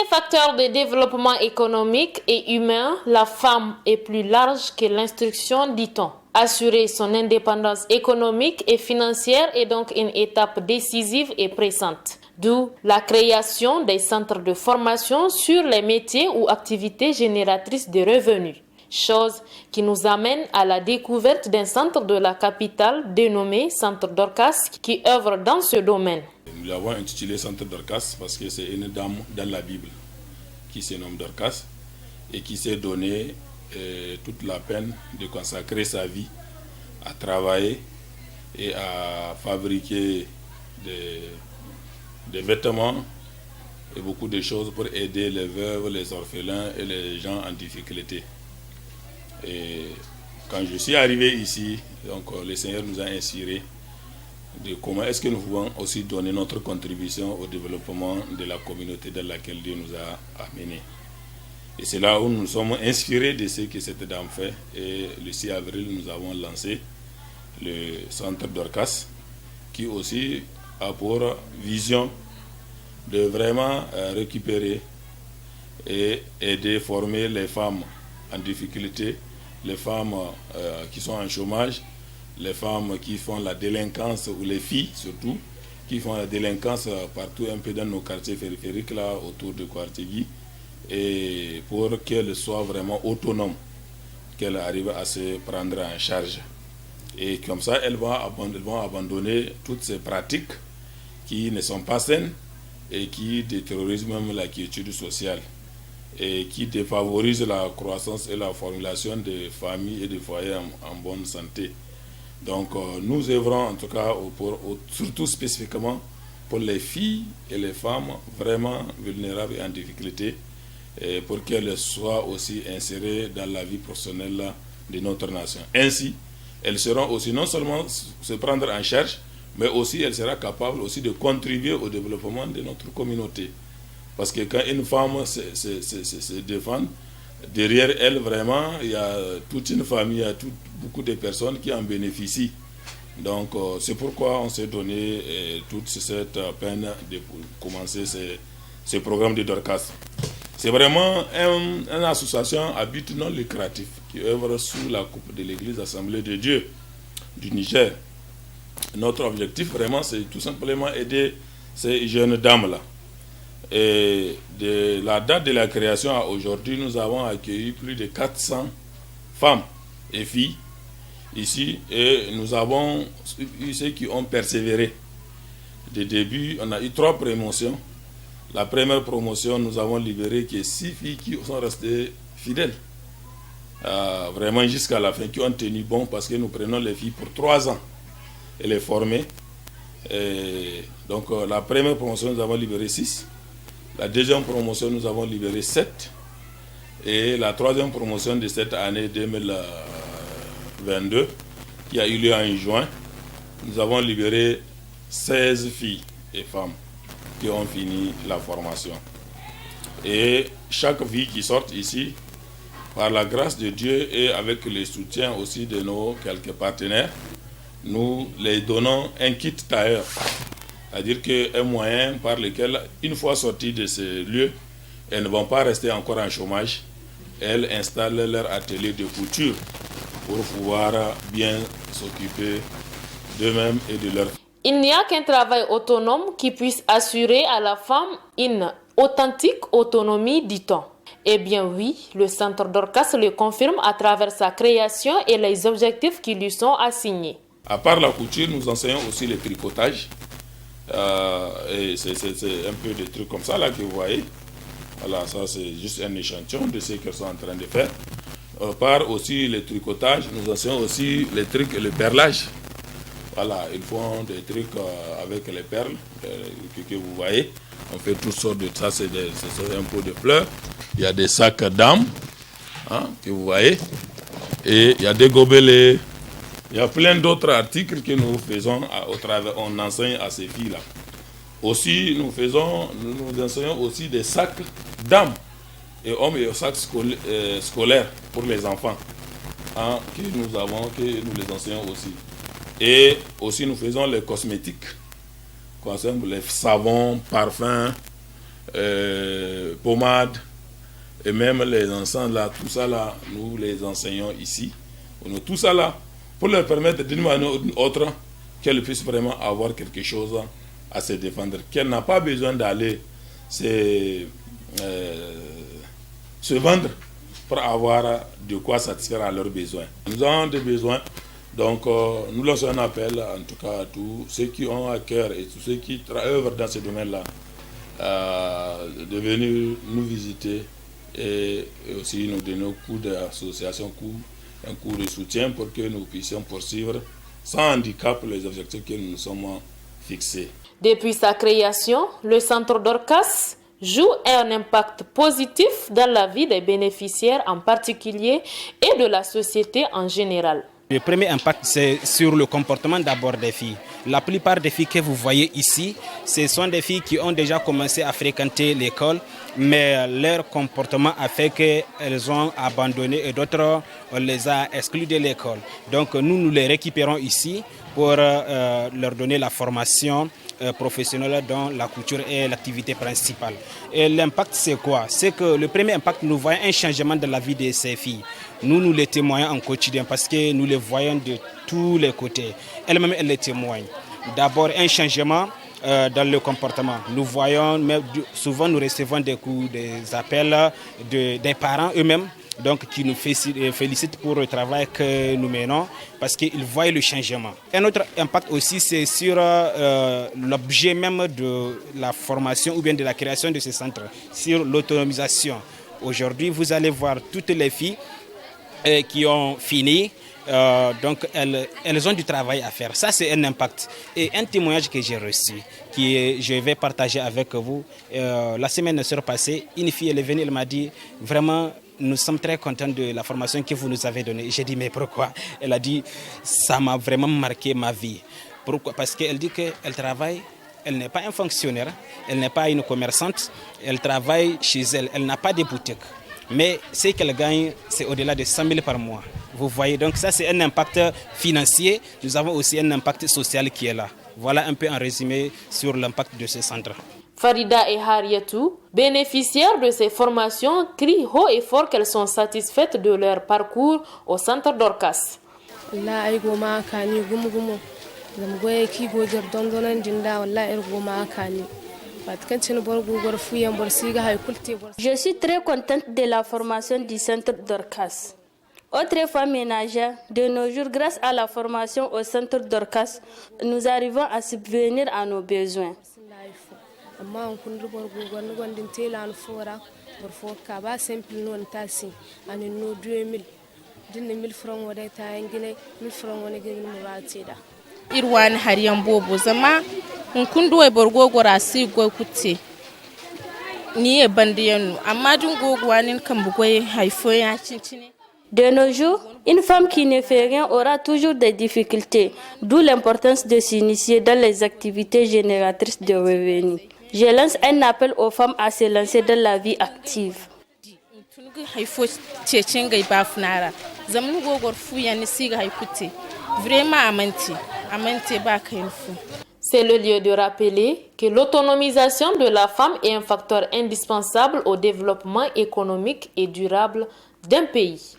facteur de développement économique et humain, la femme est plus large que l'instruction, dit-on. Assurer son indépendance économique et financière est donc une étape décisive et pressante. D'où la création des centres de formation sur les métiers ou activités génératrices de revenus. Chose qui nous amène à la découverte d'un centre de la capitale dénommé Centre Dorcas qui œuvre dans ce domaine. Nous l'avons intitulé Centre Dorcas parce que c'est une dame dans la Bible qui se nomme Dorcas et qui s'est donné toute la peine de consacrer sa vie à travailler et à fabriquer des vêtements et beaucoup de choses pour aider les veuves, les orphelins et les gens en difficulté. Et quand je suis arrivé ici, donc le Seigneur nous a inspiré de comment est-ce que nous pouvons aussi donner notre contribution au développement de la communauté dans laquelle Dieu nous a amenés. Et c'est là où nous sommes inspirés de ce que cette dame fait. Et le 6 avril, nous avons lancé le centre Dorcas, qui aussi a pour vision de vraiment récupérer et aider, former les femmes en difficulté, les femmes qui sont en chômage, les femmes qui font la délinquance, ou les filles surtout, qui font la délinquance partout un peu dans nos quartiers périphériques, là, autour de Kouartigui, et pour qu'elles soient vraiment autonomes, qu'elles arrivent à se prendre en charge. Et comme ça, elles vont abandonner toutes ces pratiques qui ne sont pas saines et qui détériorisent même la quiétude sociale et qui défavorisent la croissance et la formulation des familles et des foyers en bonne santé. Donc nous œuvrons en tout cas surtout spécifiquement pour les filles et les femmes vraiment vulnérables et en difficulté, et pour qu'elles soient aussi insérées dans la vie professionnelle de notre nation. Ainsi, elles seront aussi non seulement se prendre en charge, mais aussi elles seront capables aussi de contribuer au développement de notre communauté. Parce que quand une femme se défend, derrière elle, vraiment, il y a toute une famille, il y a beaucoup de personnes qui en bénéficient. Donc, c'est pourquoi on s'est donné toute cette peine de commencer ce programme de Dorcas. C'est vraiment une association à but non lucratif qui œuvre sous la coupe de l'Église Assemblée de Dieu du Niger. Notre objectif, vraiment, c'est tout simplement aider ces jeunes dames-là. Et de la date de la création à aujourd'hui, nous avons accueilli plus de 400 femmes et filles ici, et nous avons eu ceux qui ont persévéré. Dès début, on a eu 3 promotions. La première promotion, nous avons libéré que 6 filles qui sont restées fidèles, vraiment jusqu'à la fin, qui ont tenu bon, parce que nous prenons les filles pour 3 ans et les former. Et donc la première promotion, nous avons libéré 6. La deuxième promotion, nous avons libéré 7. Et la troisième promotion de cette année 2022, qui a eu lieu en juin, nous avons libéré 16 filles et femmes qui ont fini la formation. Et chaque fille qui sort ici, par la grâce de Dieu et avec le soutien aussi de nos quelques partenaires, nous les donnons un kit tailleur. C'est-à-dire qu'un moyen par lequel, une fois sorties de ce lieu, elles ne vont pas rester encore en chômage. Elles installent leur atelier de couture pour pouvoir bien s'occuper d'eux-mêmes et de leur famille. Il n'y a qu'un travail autonome qui puisse assurer à la femme une authentique autonomie, dit-on. Eh bien oui, le centre Dorcas le confirme à travers sa création et les objectifs qui lui sont assignés. À part la couture, nous enseignons aussi le tricotage. Et c'est un peu des trucs comme ça là que vous voyez. Voilà, ça c'est juste un échantillon de ce qu'elles sont en train de faire. Par aussi le tricotage, nous enseignons aussi les trucs, le perlage. Voilà, ils font des trucs avec les perles que vous voyez. On fait toutes sortes de ça, c'est un pot de fleurs. Il y a des sacs d'âme, que vous voyez. Et il y a des gobelets. Il y a plein d'autres articles que nous faisons au travers, on enseigne à ces filles-là. Aussi, nous enseignons aussi des sacs dames et hommes et sacs scolaires pour les enfants, que nous les enseignons aussi. Et aussi, nous faisons les cosmétiques, les savons, parfums, pommades et même les encens là, tout ça là, nous les enseignons ici. On a tout ça là pour leur permettre d'une manière ou d'une autre qu'elles puissent vraiment avoir quelque chose à se défendre, qu'elles n'ont pas besoin d'aller se vendre pour avoir de quoi satisfaire à leurs besoins. Nous avons des besoins, donc nous lançons un appel en tout cas à tous ceux qui ont à cœur et tous ceux qui œuvrent dans ce domaine-là de venir nous visiter et aussi nous donner un coup d'association, un coup de soutien pour que nous puissions poursuivre sans handicap les objectifs que nous nous sommes fixés. Depuis sa création, le centre Dorcas joue un impact positif dans la vie des bénéficiaires en particulier et de la société en général. Le premier impact, c'est sur le comportement d'abord des filles. La plupart des filles que vous voyez ici, ce sont des filles qui ont déjà commencé à fréquenter l'école, mais leur comportement a fait qu'elles ont abandonné et d'autres, on les a exclues de l'école. Donc nous les récupérons ici pour leur donner la formation professionnelle dont la couture est l'activité principale. Et l'impact, c'est quoi? C'est que le premier impact, nous voyons un changement de la vie de ces filles. Nous les témoignons en quotidien parce que nous les voyons de tous les côtés. Elles-mêmes, elles les témoignent. D'abord, un changement dans le comportement. Nous voyons, mais souvent nous recevons des coups, des appels des parents eux-mêmes, donc qui nous félicitent pour le travail que nous menons parce qu'ils voient le changement. Un autre impact aussi, c'est sur l'objet même de la formation ou bien de la création de ce centre, sur l'autonomisation. Aujourd'hui, vous allez voir toutes les filles qui ont fini, donc elles ont du travail à faire. Ça, c'est un impact. Et un témoignage que j'ai reçu, je vais partager avec vous. La semaine passée, une fille elle est venue, elle m'a dit vraiment, nous sommes très contents de la formation que vous nous avez donnée. J'ai dit, mais pourquoi? Elle a dit, ça m'a vraiment marqué ma vie. Pourquoi? Parce qu'elle dit qu'elle travaille. Elle n'est pas un fonctionnaire, elle n'est pas une commerçante, elle travaille chez elle, elle n'a pas de boutique. Mais ce qu'elle gagne, c'est au-delà de 100 000 par mois. Vous voyez, donc ça c'est un impact financier. Nous avons aussi un impact social qui est là. Voilà un peu en résumé sur l'impact de ce centre. Farida et Harietou, bénéficiaires de ces formations, crient haut et fort qu'elles sont satisfaites de leur parcours au centre Dorcas. Je suis très contente de la formation du centre Dorcas. Autrefois ménagère, de nos jours, grâce à la formation au centre Dorcas, nous arrivons à subvenir à nos besoins. Irwan hariyan bobo zama kundu e borgo gora si go kutte ni e bandiyanu amma dun gogwanin kan bugoy haifo ya cincine. De nos jours, une femme qui ne fait rien aura toujours des difficultés, d'où l'importance de s'initier dans les activités génératrices de revenus. Je lance un appel aux femmes à se lancer dans la vie active. C'est le lieu de rappeler que l'autonomisation de la femme est un facteur indispensable au développement économique et durable d'un pays.